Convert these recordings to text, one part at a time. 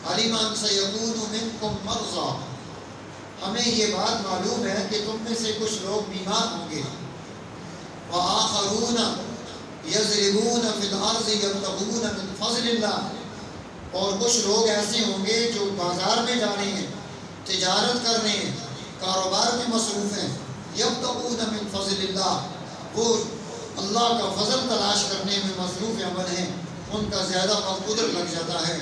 علم ان سیکون منکم مرضی، ہمیں یہ بات معلوم ہے کہ تم میں سے کچھ لوگ بیمار ہوں گے، وآخرون یضربون فی الارض یبتغون من فضل اللہ، اور کچھ لوگ ایسے ہوں گے جو بازار میں جا رہے ہیں، تجارت کر رہے ہیں، کاروبار میں مصروف ہیں، یبتغون من فضل اللہ، وہ اللہ کا فضل تلاش کرنے میں مصروف عمل ہیں، ان کا زیادہ وقت ادھر لگ جاتا ہے۔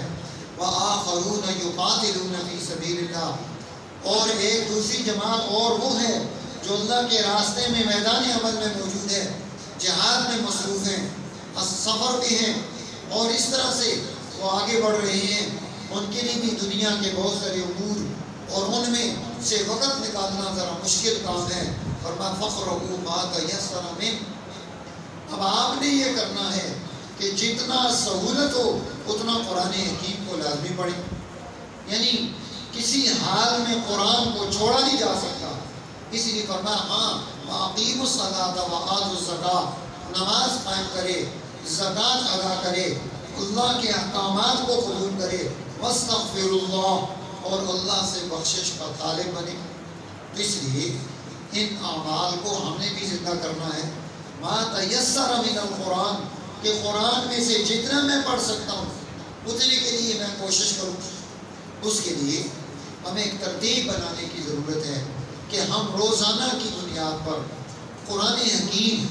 وآخرون یقاتلون فی سبیل اللہ، اور ایک دوسری جماعت اور وہ ہے جو اللہ کے راستے میں میدان عمل میں موجود ہے، جہاد میں مصروف ہیں، سفر بھی ہیں، اور اس طرح سے وہ آگے بڑھ رہے ہیں۔ ان کے لیے بھی دنیا کے بہت سارے امور اور ان میں سے وقت نکالنا ذرا مشکل کام ہے۔ فرمایا فقرؤوا ما تیسر منہ، اب آپ نے یہ کرنا ہے کہ جتنا سہولت ہو اتنا قرآن حکیم کو لازمی پڑھیں، یعنی کسی حال میں قرآن کو چھوڑا نہیں جا سکتا۔ اس لیے فرمایا ہاں وَأَقِیمُوا الصَّلَاةَ وَآتُوا الزَّکَاۃَ، نماز قائم کرے، زکوٰۃ ادا کرے، اللہ کے احکامات کو قبول کرے، وَاسْتَغْفِرُوا اللَّهَ، اور اللہ سے بخشش کا طالب بنے۔ تو اس لیے ان اعمال کو ہم نے بھی زندہ کرنا ہے۔ ما تیسر من القرآن، کہ قرآن میں سے جتنا میں پڑھ سکتا ہوں اتنے کے لیے میں کوشش کروں۔ اس کے لیے ہمیں ایک ترتیب بنانے کی ضرورت ہے کہ ہم روزانہ کی بنیاد پر قرآن حکیم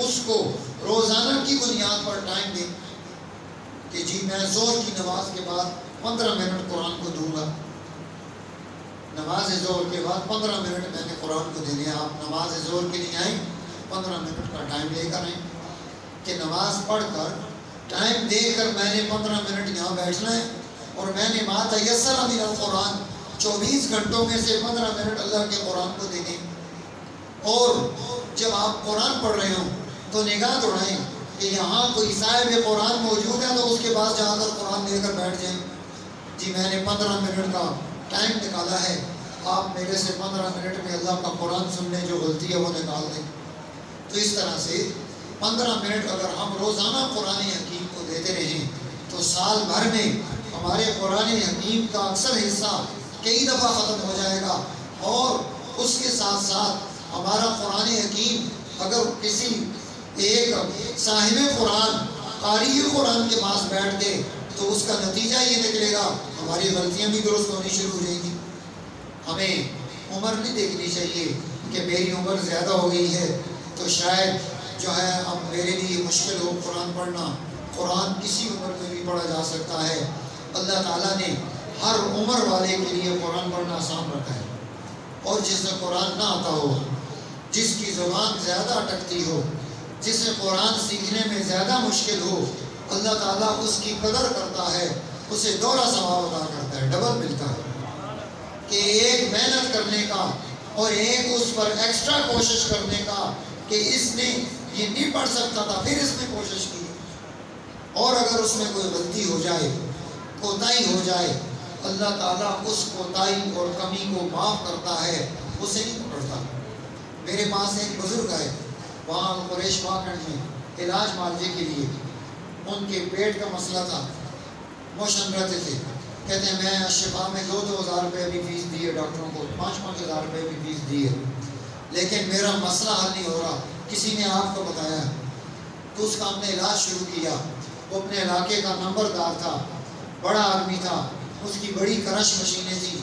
اس کو روزانہ کی بنیاد پر ٹائم دیں کہ جی میں ظہر کی نماز کے بعد 15 منٹ قرآن کو دوں گا، نماز ظہر کے بعد 15 منٹ میں نے قرآن کو دینے۔ آپ نماز ظہر کے لیے آئیں، 15 منٹ کا ٹائم لے کر آئیں کہ نماز پڑھ کر ٹائم دے کر میں نے 15 منٹ یہاں بیٹھنا ہے، اور میں نے ما تیسر من القرآن 24 گھنٹوں میں سے 15 منٹ اللہ کے قرآن کو دینے۔ اور جب آپ قرآن پڑھ رہے ہوں تو نگاہ دوڑائیں کہ یہاں کوئی صاحب قرآن موجود ہے تو اس کے پاس جا کر قرآن لے کر بیٹھ جائیں۔ جی میں نے 15 منٹ کا ٹائم نکالا ہے، آپ میرے سے 15 منٹ میں اللہ کا قرآن سننے جو غلطی ہے وہ نکال دیں۔ تو اس طرح سے 15 منٹ اگر ہم روزانہ قرآن حکیم کو دیتے رہیں تو سال بھر میں ہمارے قرآن حکیم کا اکثر حصہ کئی دفعہ ختم ہو جائے گا۔ اور اس کے ساتھ ساتھ ہمارا قرآن حکیم اگر کسی ایک صاحب قرآن قاری قرآن کے پاس بیٹھ گئے تو اس کا نتیجہ یہ نکلے گا ہماری غلطیاں بھی درست ہونی شروع ہو جائیں گی۔ ہمیں عمر نہیں دیکھنی چاہیے کہ میری عمر زیادہ ہو گئی ہے تو شاید جو ہے اب میرے لیے مشکل ہو قرآن پڑھنا۔ قرآن کسی عمر میں بھی پڑھا جا سکتا ہے۔ اللہ تعالیٰ نے ہر عمر والے کے لیے قرآن پڑھنا آسان رکھا ہے، اور جس سے قرآن نہ آتا ہو، جس کی زبان زیادہ اٹکتی ہو، جسے قرآن سیکھنے میں زیادہ مشکل ہو، اللہ تعالیٰ اس کی قدر کرتا ہے، اسے دوہرا ثواب عطا کرتا ہے، ڈبل ملتا ہے کہ ایک محنت کرنے کا اور ایک اس پر ایکسٹرا کوشش کرنے کا کہ اس نے یہ نہیں پڑھ سکتا تھا پھر اس نے کوشش کی، اور اگر اس میں کوئی غلطی ہو جائے، کوتاہی ہو جائے، اللہ تعالیٰ اس کوتاہی اور کمی کو معاف کرتا ہے، اسے نہیں پکڑتا۔ میرے پاس ایک بزرگ آئے وہاں قریش پاکنڈ میں علاج معالجے کے لیے، ان کے پیٹ کا مسئلہ تھا، موشن رہتے تھے، کہتے ہیں میں شفا میں 2,000 روپے بھی فیس دی ہے ڈاکٹروں کو، 5,000 روپے بھی فیس دی ہے، لیکن میرا مسئلہ حل نہیں ہو رہا، کسی نے آپ کو بتایا۔ تو اس کا ہم نے علاج شروع کیا۔ وہ اپنے علاقے کا نمبردار تھا، بڑا آدمی تھا، اس کی بڑی کرش مشینیں تھی،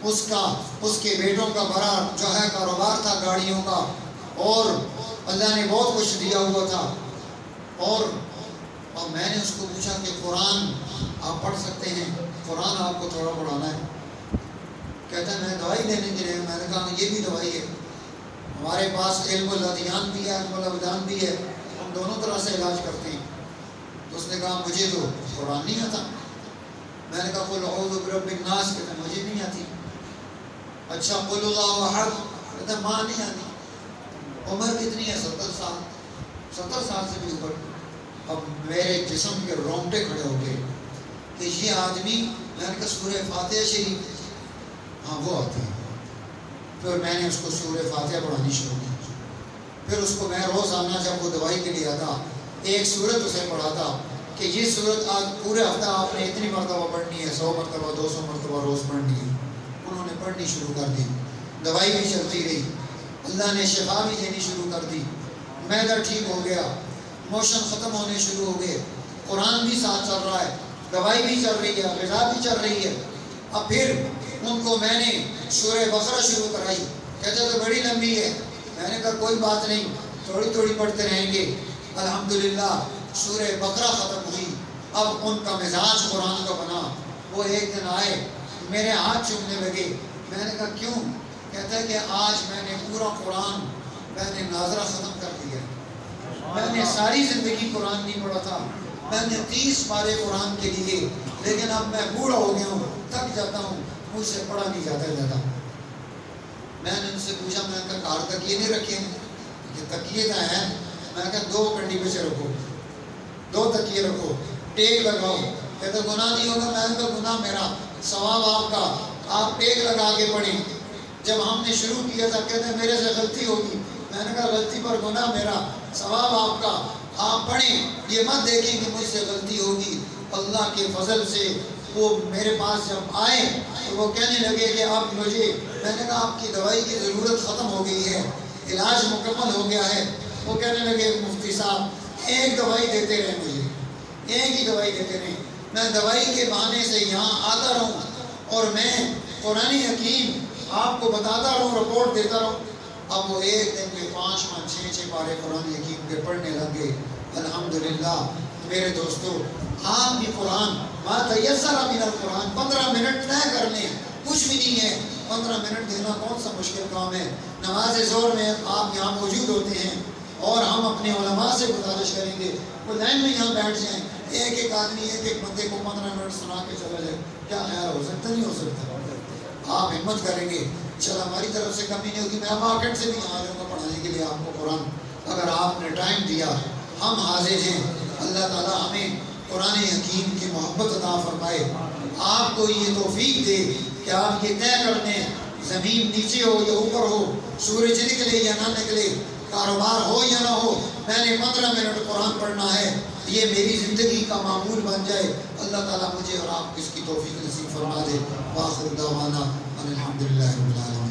اس کے بیٹوں کا بڑا جو ہے کاروبار تھا گاڑیوں کا، اور اللہ نے بہت کچھ دیا ہوا تھا۔ اور میں نے اس کو پوچھا کہ قرآن آپ پڑھ سکتے ہیں؟ قرآن آپ کو تھوڑا پڑھانا ہے۔ کہتا ہے میں دوائی لینے کے لیے، میں نے کہا یہ بھی دوائی ہے، ہمارے پاس علم الادیان بھی ہے، علم الابدان بھی ہے، ہم دونوں طرح سے علاج کرتے ہیں۔ تو اس نے کہا مجھے تو قرآن نہیں آتا۔ میں نے کہا قل اعوذ برب الناس، کہتا مجھے نہیں آتی۔ اچھا قل اللہ احد، کہتا ماں نہیں آتی۔ عمر کتنی ہے؟ 70 سال، 70 سال سے بھی اوپر۔ اب میرے جسم کے رونگٹے کھڑے ہو گئے کہ یہ آدمی، میں نے کہا سورہ فاتحہ شریف، ہاں وہ آتی ہے۔ پھر میں نے اس کو سورہ فاتحہ پڑھانی شروع کی۔ پھر اس کو میں روزانہ جب وہ دوائی کے لیے آتا ایک سورت اسے پڑھاتا، کہ یہ صورت آج پورے ہفتہ آپ نے اتنی مرتبہ پڑھنی ہے، 100 مرتبہ 200 مرتبہ روز پڑھنی ہے۔ انہوں نے پڑھنی شروع کر دی، دوائی بھی چلتی رہی، اللہ نے شفا بھی دینی شروع کر دی، معدہ ٹھیک ہو گیا، موشن ختم ہونے شروع ہو گئے، قرآن بھی ساتھ چل رہا ہے، دوائی بھی چل رہی ہے، غذا بھی چل رہی ہے۔ اب پھر ان کو میں نے سورہ بقرہ شروع کرائی، کہتے تو بڑی لمبی ہے، میں نے کہا کوئی بات نہیں، تھوڑی تھوڑی پڑھتے رہیں گے۔ الحمدللہ سورہ بقرہ ختم ہوئی، اب ان کا مزاج قرآن کا بنا۔ وہ ایک دن آئے، میرے ہاتھ چومنے لگے، میں نے کہا کیوں؟ کہتا ہے کہ آج میں نے پورا قرآن میں نے ناظرہ ختم کر دیا، میں نے ساری زندگی قرآن نہیں پڑھا تھا، میں نے 30 پارے قرآن کے لیے، لیکن اب میں بوڑھا ہو گیا ہوں، تھک جاتا ہوں، مجھ سے پڑھا نہیں جاتا زیادہ۔ میں نے ان سے پوچھا، میں نے کہا کار تکیے نہیں رکھے ہیں؟ کہ تکیے کا ہے، میں نے کہا 2 کنڈی پہ سے رکھو، 2 تکیے رکھو، ٹیک لگاؤ۔ کہتا گناہ نہیں ہوگا، میں نے کہا گناہ میرا، ثواب آپ کا، آپ ٹیک لگا کے پڑھیں۔ جب ہم نے شروع کیا تھا کہتے ہیں میرے سے غلطی ہوگی، میں نے کہا غلطی پر گناہ میرا، ثواب آپ کا، آپ پڑھیں، یہ مت دیکھیں کہ مجھ سے غلطی ہوگی۔ اللہ کے فضل سے وہ میرے پاس جب آئے تو وہ کہنے لگے کہ اب مجھے، میں نے کہا آپ کی دوائی کی ضرورت ختم ہو گئی ہے، علاج مکمل ہو گیا ہے۔ وہ کہنے لگے مفتی صاحب ایک دوائی دیتے رہے، مجھے ایک ہی دوائی دیتے رہے، میں دوائی کے بہانے سے یہاں آتا رہوں اور میں قرآن حکیم آپ کو بتاتا رہوں، رپورٹ دیتا رہوں۔ اب وہ ایک دن میں 5-6 پارے قرآن حکیم کے پڑھنے لگ گئے۔ الحمدللہ میرے دوستو، آپ بھی قرآن ما تیسر من القرآن 15 منٹ طے کر لیں، کچھ بھی نہیں ہے، 15 منٹ دینا کون سا مشکل کام ہے۔ نماز ظہر میں آپ یہاں موجود ہوتے ہیں اور ہم اپنے علماء سے گزارش کریں گے وہ لائن میں یہاں بیٹھ جائیں، ایک آدمی ایک بندے کو 15 منٹ سنا کے چلا جائے، کیا خیال ہو سکتا؟ نہیں ہو سکتا۔ آپ ہمت کریں گے، چل ہماری طرف سے کمی نہیں ہوگی، میں مارکیٹ سے بھی آ جاؤں گا پڑھانے کے لیے آپ کو قرآن، اگر آپ نے ٹائم دیا ہم حاضر ہیں۔ اللہ تعالیٰ ہمیں قرآن حکیم کی محبت عطا فرمائے، آپ کو یہ توفیق دے کہ آپ یہ طے کر دیں زمین نیچے ہو یا اوپر ہو، سورج نکلے یا نہ نکلے، کاروبار ہو یا نہ ہو، میں نے 15 منٹ قرآن پڑھنا ہے، یہ میری زندگی کا معمول بن جائے۔ اللہ تعالیٰ مجھے اور آپ کو اس کی توفیق نصیب فرما دے۔ وآخر دعوانا ان الحمدللہ رب العالمین۔